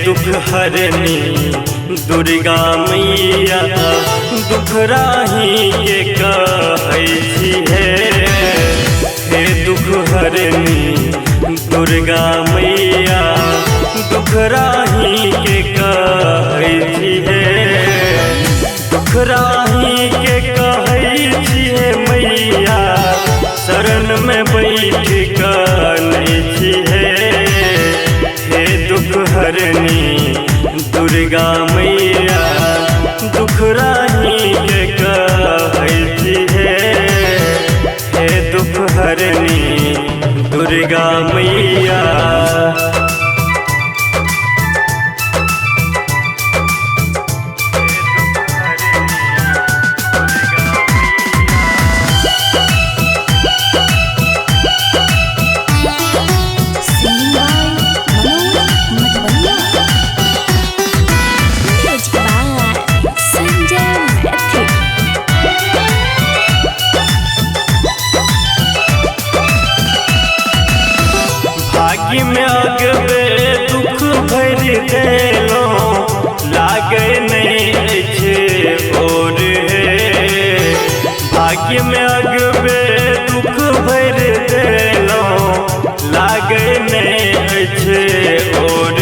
दुख हरनी दुर्गा मैया दुख राही के कहै छी हे दुख हरनी दुर्गा मैया दुख राही के कहै छी दुख राही के कहै छी मैया शरण में बैठ कनै छी हे दुख हरनी दुर्गा मैया दुख राही के कहै छी हे दुख हरनी दुर्गा मैया। भाग्य में अगबे दुख भर देलो लागे नहीं छे और भाग्य में अगबे दुख भर देलो लागे नहीं छे और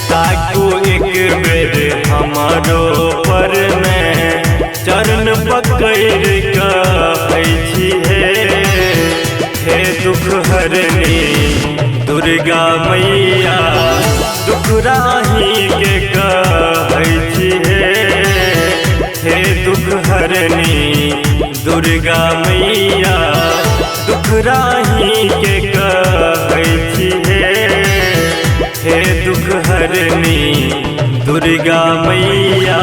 ताकू एक बेर हमारो पर में चरण पकड़ कहै छी हे दुख हरनी दुर्गा मैया दुख राही के कहै छी हे दुख हरनी दुर्गा मैया दुख राही के कहै छी हे दुख हरनी दुर्गा मैया।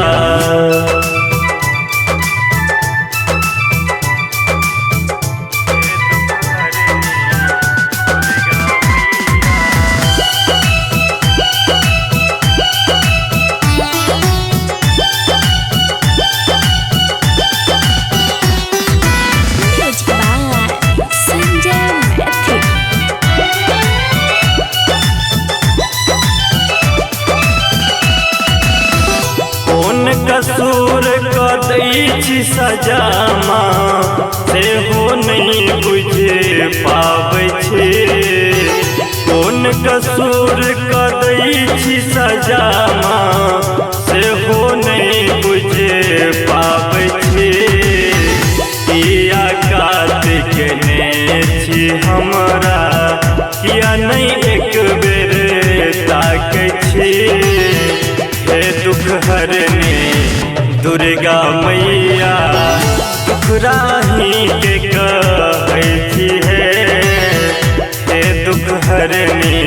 कसूर कदै छी सजामा से हो नहीं बुझे पाबै छे कौन कसूर कदै छी सजामा से हो नहीं बुझे पाबै छे किया कार्तिक ने छी हमरा किया नहीं एक बेर ताकै छी हे दुख हरनी दुर्गा मैया दुख राही के कहै छी हे दुख हरनी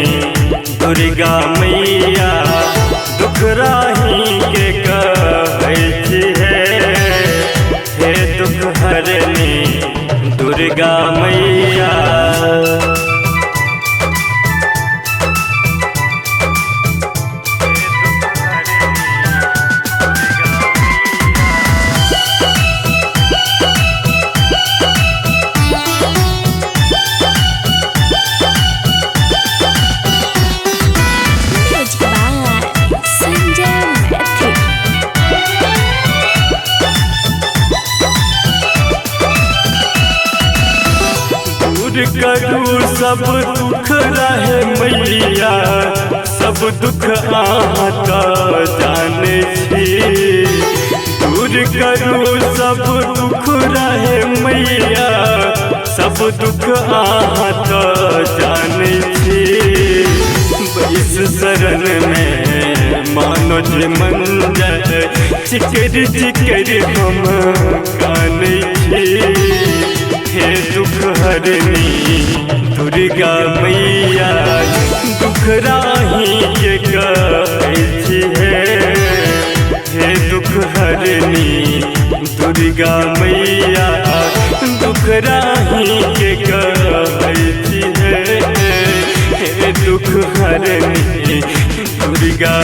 दुर्गा मैया दुख राही के कहै छी हे दुख हरनी दुर्गा मैया। करू सब दुख रहे मैया सब दुख आहा जाने छी दूर करू सब दुख रहे मैया सब दुख आहा जाने छी इस शरण में मानो जे मंजर चिकर चिकर हम कानै छी हे दुख हरनी दुर्गा मैया दुख राही के कहै छी हे दुख हरनी दुर्गा मैया दुख राही के कहै छी हे दुख हरनी दुर्गा